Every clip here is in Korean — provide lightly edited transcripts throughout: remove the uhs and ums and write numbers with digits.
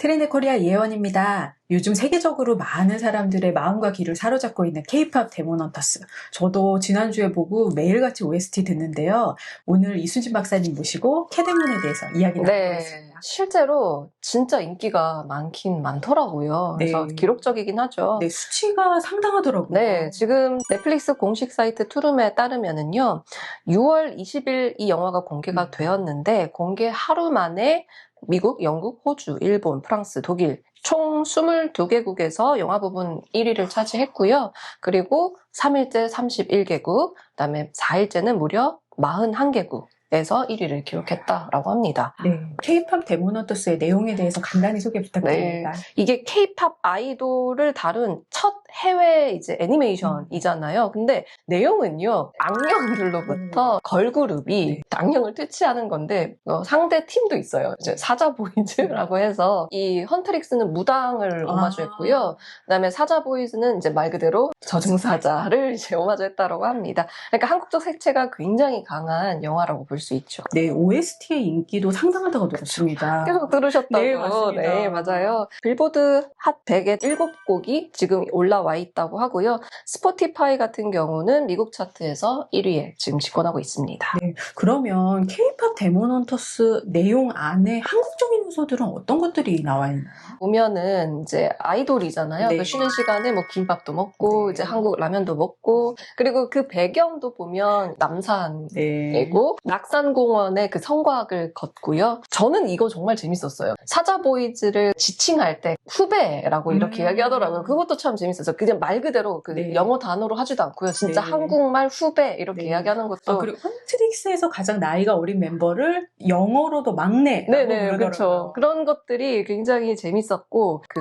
트렌드 코리아 이혜원입니다. 요즘 세계적으로 많은 사람들의 마음과 귀를 사로잡고 있는 K-팝 데몬 헌터스. 저도 지난주에 보고 매일같이 OST 듣는데요. 오늘 이순진 박사님 모시고 캐데몬에 대해서 이야기 나눠보겠습니다. 실제로 진짜 인기가 많긴 많더라고요. 그래서 기록적이긴 하죠. 네, 수치가 상당하더라고요. 네, 지금 넷플릭스 공식 사이트 투룸에 따르면은요, 6월 20일 이 영화가 공개가 되었는데, 공개 하루 만에 미국, 영국, 호주, 일본, 프랑스, 독일 총 22개국에서 영화 부분 1위를 차지했고요. 그리고 3일째 31개국, 그다음에 4일째는 무려 41개국에서 1위를 기록했다라고 합니다. 네, K-팝 데몬 헌터스의 내용에 대해서 간단히 소개 부탁드립니다. 이게 K-팝 아이돌을 다룬 첫 해외 이제 애니메이션이잖아요. 근데 내용은요, 악령들로부터 걸그룹이 악령을 퇴치하는 건데, 상대 팀도 있어요. 이제 사자 보이즈라고 해서, 이 헌트릭스는 무당을 오마주했고요. 그다음에 사자 보이즈는 이제 말 그대로 저승사자를 이제 오마주했다라고 합니다. 그러니까 한국적 색채가 굉장히 강한 영화라고 볼 수 있죠. 네, OST의 인기도 상당하다고 들었습니다. 계속 들으셨다고. 네, 맞습니다. 네, 맞아요. 빌보드 핫 100에 7곡이 지금 올라와 있다고 하고요. 스포티파이 같은 경우는 미국 차트에서 1위에 지금 집권하고 있습니다. 네, 그러면 K-팝 데몬 헌터스 내용 안에 한국적인 요소들은 어떤 것들이 나와 있나요? 보면은 이제 아이돌이잖아요. 네. 그 쉬는 시간에 뭐 김밥도 먹고, 네. 이제 한국 라면도 먹고, 그리고 그 배경도 보면 남산이고, 낙산공원의 그 성곽을 걷고요. 저는 이거 정말 재밌었어요. 사자보이즈를 지칭할 때 후배라고 이렇게 이야기하더라고요. 그것도 참 재밌었어요. 그냥 말 그대로 그 영어 단어로 하지도 않고요. 진짜 한국말 후배 이렇게 이야기하는 것도. 그리고 헌트릭스에서 가장 나이가 어린 멤버를 영어로도 막내라고 부르더라고요. 그렇죠. 그런 것들이 굉장히 재밌었고, 그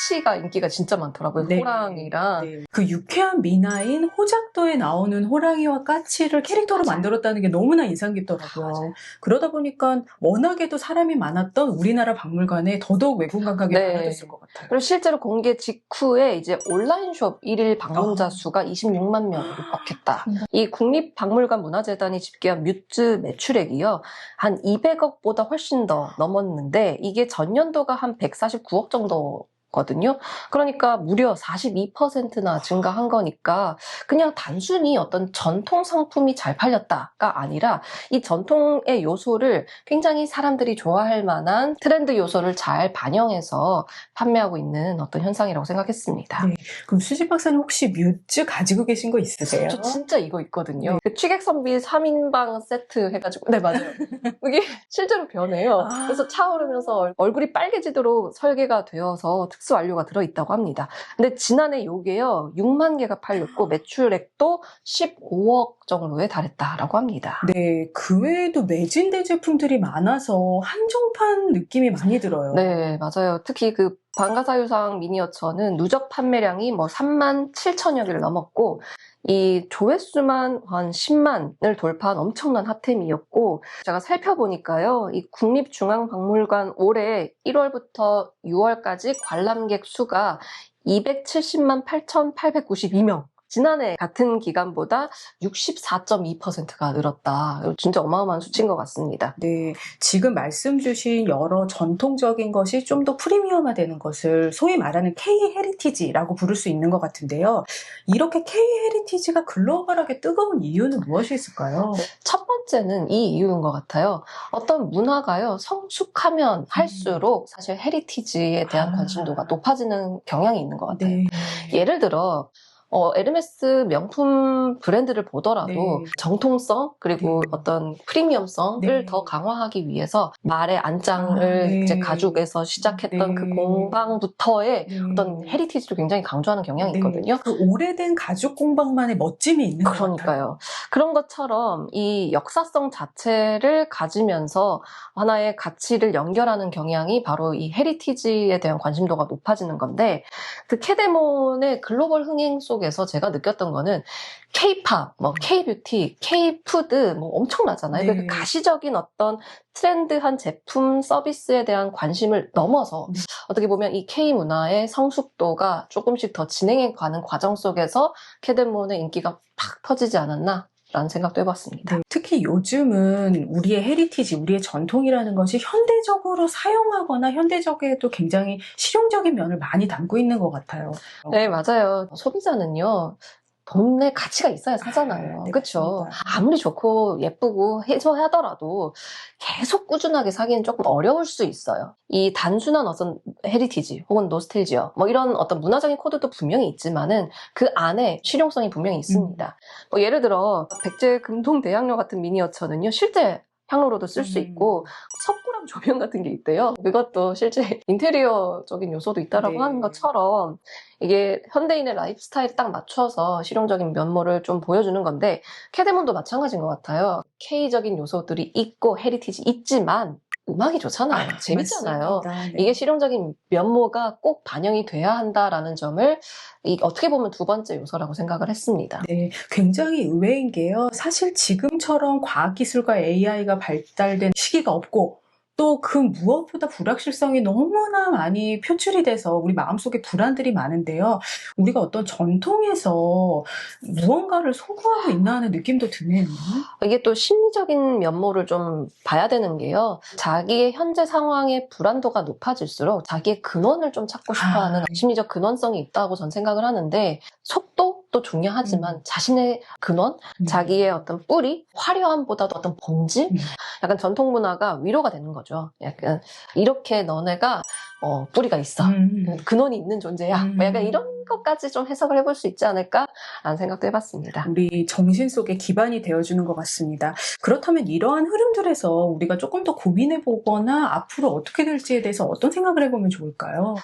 까치가 인기가 진짜 많더라고요. 호랑이랑. 그 유쾌한 미나인 호작도에 나오는 호랑이와 까치를 캐릭터로 만들었다는 게 너무나 인상 깊더라고요. 맞아요. 그러다 보니까 워낙에도 사람이 많았던 우리나라 박물관에 더더욱 외국 감각이 많아졌을 것 같아요. 그리고 실제로 공개 직후에 이제 온라인숍 1일 방문자 수가 26만 명을 육박했다. 이 국립박물관 문화재단이 집계한 뮤즈 매출액이요, 한 200억보다 훨씬 더 넘었는데, 이게 전년도가 한 149억 정도거든요. 그러니까 무려 42%나 증가한 거니까 그냥 단순히 어떤 전통 상품이 잘 팔렸다가 아니라 이 전통의 요소를 굉장히 사람들이 좋아할 만한 트렌드 요소를 잘 반영해서 판매하고 있는 어떤 현상이라고 생각했습니다. 네. 그럼 수지 박사님 혹시 뮤즈 가지고 계신 거 있으세요? 저 진짜 이거 있거든요. 그 취객선비 3인방 세트 해가지고. 네, 맞아요. 이게 실제로 변해요. 그래서 차오르면서 얼굴이 빨개지도록 설계가 되어서 특수 완료가 들어있다고 합니다. 근데 지난해 요게요, 6만 개가 팔렸고 매출액도 15억 정도에 달했다라고 합니다. 네, 그 외에도 매진된 제품들이 많아서 한정판 느낌이 많이 들어요. 네, 맞아요. 특히 그 방가사유상 미니어처는 누적 판매량이 뭐 3만 7천여 개를 넘었고, 이 조회수만 한 10만을 돌파한 엄청난 핫템이었고, 제가 살펴보니까요, 이 국립중앙박물관 올해 1월부터 6월까지 관람객 수가 270만 8,892명. 지난해 같은 기간보다 64.2%가 늘었다. 진짜 어마어마한 수치인 것 같습니다. 네, 지금 말씀 주신 여러 전통적인 것이 좀 더 프리미엄화되는 것을 소위 말하는 K-헤리티지라고 부를 수 있는 것 같은데요. 이렇게 K-헤리티지가 글로벌하게 뜨거운 이유는 무엇이 있을까요? 첫 번째는 이 이유인 것 같아요. 어떤 문화가요, 성숙하면 할수록 사실 헤리티지에 대한 관심도가 높아지는 경향이 있는 것 같아요. 예를 들어, 에르메스 명품 브랜드를 보더라도 정통성 그리고 어떤 프리미엄성을 더 강화하기 위해서 말의 안장을 이제 가죽에서 시작했던 그 공방부터의 어떤 헤리티지를 굉장히 강조하는 경향이 있거든요. 그 오래된 가죽 공방만의 멋짐이 있는 것 같아요. 그러니까요. 그런 것처럼 이 역사성 자체를 가지면서 하나의 가치를 연결하는 경향이 바로 이 헤리티지에 대한 관심도가 높아지는 건데, 그 캐데몬의 글로벌 흥행 속에서 제가 느꼈던 거는 K-팝, 뭐 K-뷰티, K-푸드 뭐 엄청나잖아요. 그 가시적인 어떤 트렌드한 제품, 서비스에 대한 관심을 넘어서 어떻게 보면 이 K-문화의 성숙도가 조금씩 더 진행해 가는 과정 속에서 캐데몬의 인기가 팍 터지지 않았나? 라는 생각도 해봤습니다. 네, 특히 요즘은 우리의 헤리티지, 우리의 전통이라는 것이 현대적으로 사용하거나 현대적에도 굉장히 실용적인 면을 많이 담고 있는 것 같아요. 네, 맞아요. 소비자는요, 돈의 가치가 있어야 사잖아요. 네, 그렇죠? 맞습니다. 아무리 좋고 예쁘고 해서 하더라도 계속 꾸준하게 사기는 조금 어려울 수 있어요. 이 단순한 어떤 헤리티지 혹은 노스텔지어 뭐 이런 어떤 문화적인 코드도 분명히 있지만은 그 안에 실용성이 분명히 있습니다. 뭐 예를 들어 백제 금동 대학로 같은 미니어처는요, 실제 향로로도 쓸 수 있고 석굴암 조명 같은 게 있대요. 그것도 실제 인테리어적인 요소도 있다라고 네. 하는 것처럼 이게 현대인의 라이프 스타일에 딱 맞춰서 실용적인 면모를 좀 보여주는 건데, 캐데몬도 마찬가지인 것 같아요. K적인 요소들이 있고 헤리티지 있지만 음악이 좋잖아요. 재밌잖아요. 맞습니다. 네. 이게 실용적인 면모가 꼭 반영이 돼야 한다라는 점을 어떻게 보면 두 번째 요소라고 생각을 했습니다. 네, 굉장히 의외인 게요. 사실 지금처럼 과학기술과 AI가 발달된 시기가 없고, 또 그 무엇보다 불확실성이 너무나 많이 표출이 돼서 우리 마음속에 불안들이 많은데요. 우리가 어떤 전통에서 무언가를 소구하고 있나 하는 느낌도 드네요. 이게 또 심리적인 면모를 좀 봐야 되는 게요. 자기의 현재 상황의 불안도가 높아질수록 자기의 근원을 좀 찾고 싶어하는 심리적 근원성이 있다고 전 생각을 하는데, 속도도 중요하지만 자신의 근원, 자기의 어떤 뿌리, 화려함보다도 어떤 본질, 약간 전통 문화가 위로가 되는 거죠. 약간 이렇게 너네가 뿌리가 있어. 근원이 있는 존재야. 뭐 약간 이런 것까지 좀 해석을 해볼 수 있지 않을까라는 생각도 해봤습니다. 우리 정신 속에 기반이 되어주는 것 같습니다. 그렇다면 이러한 흐름들에서 우리가 조금 더 고민해보거나 앞으로 어떻게 될지에 대해서 어떤 생각을 해보면 좋을까요?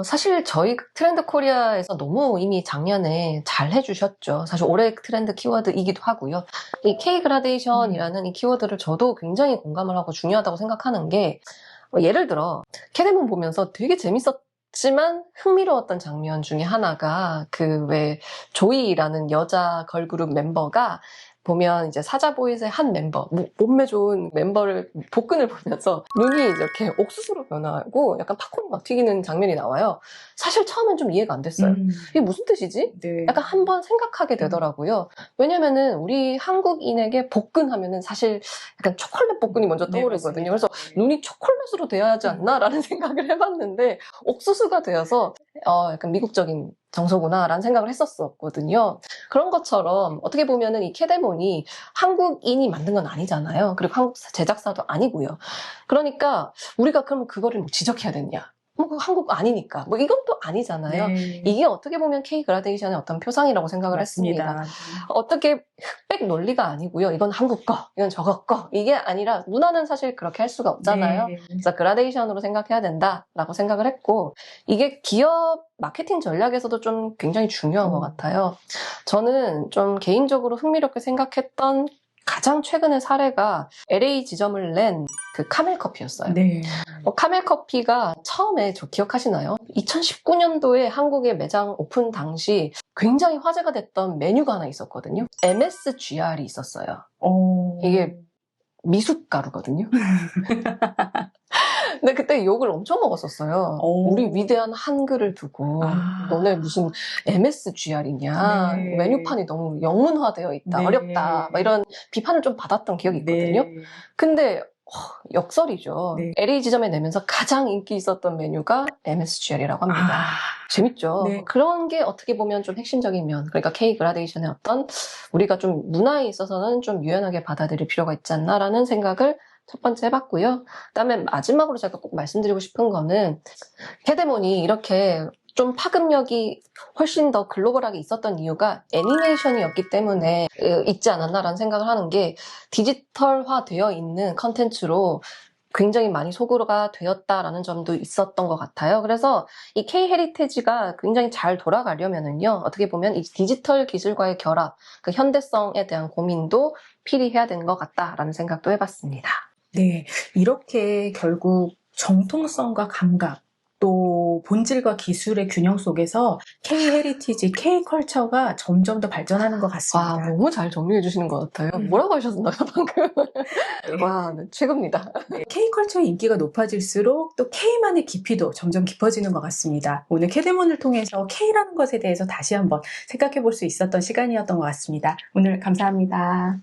사실 저희 트렌드 코리아에서 너무 이미 작년에 잘 해주셨죠. 사실 올해 트렌드 키워드이기도 하고요. 이 K 그라데이션이라는 이 키워드를 저도 굉장히 공감을 하고 중요하다고 생각하는 게, 예를 들어 캐데몬 보면서 되게 재밌었지만 흥미로웠던 장면 중에 하나가 그 왜 조이라는 여자 걸그룹 멤버가 보면 이제 사자보이즈의 한 멤버, 몸매 좋은 멤버를 복근을 보면서 눈이 이렇게 옥수수로 변하고 약간 팝콘이 막 튀기는 장면이 나와요. 사실 처음엔 좀 이해가 안 됐어요. 이게 무슨 뜻이지? 네. 약간 한번 생각하게 되더라고요. 왜냐면은 우리 한국인에게 복근 하면은 사실 약간 초콜릿 복근이 먼저 네, 떠오르거든요. 맞습니다. 그래서 네. 눈이 초콜릿으로 돼야 하지 않나라는 생각을 해봤는데, 옥수수가 되어서 약간 미국적인 정서구나라는 생각을 했었거든요. 그런 것처럼 어떻게 보면은 이 캐데몬이 한국인이 만든 건 아니잖아요. 그리고 한국 제작사도 아니고요. 그러니까 우리가 그럼 그거를 뭐 지적해야 되냐? 뭐 그거 한국 아니니까. 뭐 이건 또 아니잖아요. 네. 이게 어떻게 보면 K 그라데이션의 어떤 표상이라고 생각을 했습니다. 맞습니다. 어떻게 흑백 논리가 아니고요. 이건 한국 거, 이건 저거 거. 이게 아니라 문화는 사실 그렇게 할 수가 없잖아요. 네. 그래서 그라데이션으로 생각해야 된다라고 생각을 했고, 이게 기업 마케팅 전략에서도 좀 굉장히 중요한 것 같아요. 저는 좀 개인적으로 흥미롭게 생각했던 가장 최근의 사례가 LA 지점을 낸 그 카멜 커피였어요. 네. 카멜 커피가 처음에 저 기억하시나요? 2019년도에 한국의 매장 오픈 당시 굉장히 화제가 됐던 메뉴가 하나 있었거든요. MSGR이 있었어요. 이게 미숫가루거든요. 근데 그때 욕을 엄청 먹었었어요. 우리 위대한 한글을 두고 너네 무슨 MSGR이냐. 네. 메뉴판이 너무 영문화되어 있다. 네. 어렵다. 막 이런 비판을 좀 받았던 기억이 있거든요. 네. 근데 역설이죠. 네. LA 지점에 내면서 가장 인기 있었던 메뉴가 MSGR이라고 합니다. 재밌죠. 네. 그런 게 어떻게 보면 좀 핵심적인 면, 그러니까 K 그라데이션의 어떤 우리가 좀 문화에 있어서는 좀 유연하게 받아들일 필요가 있지 않나라는 생각을 첫 번째 해봤고요. 그다음에 마지막으로 제가 꼭 말씀드리고 싶은 거는, 캐데몬이 이렇게 좀 파급력이 훨씬 더 글로벌하게 있었던 이유가 애니메이션이었기 때문에 있지 않았나라는 생각을 하는 게, 디지털화 되어 있는 컨텐츠로 굉장히 많이 소구가 되었다라는 점도 있었던 것 같아요. 그래서 이 K 헤리테지가 굉장히 잘 돌아가려면은요, 어떻게 보면 이 디지털 기술과의 결합, 그 현대성에 대한 고민도 필요해야 되는 것 같다라는 생각도 해봤습니다. 네. 이렇게 결국 정통성과 감각, 또 또 본질과 기술의 균형 속에서 K-헤리티지, K-컬처가 점점 더 발전하는 것 같습니다. 와, 너무 잘 정리해 주시는 것 같아요. 뭐라고 하셨나요, 방금? 와, 네, 최고입니다. K컬처의 인기가 높아질수록 또 K만의 깊이도 점점 깊어지는 것 같습니다. 오늘 캐데몬을 통해서 K라는 것에 대해서 다시 한번 생각해 볼 수 있었던 시간이었던 것 같습니다. 오늘 감사합니다.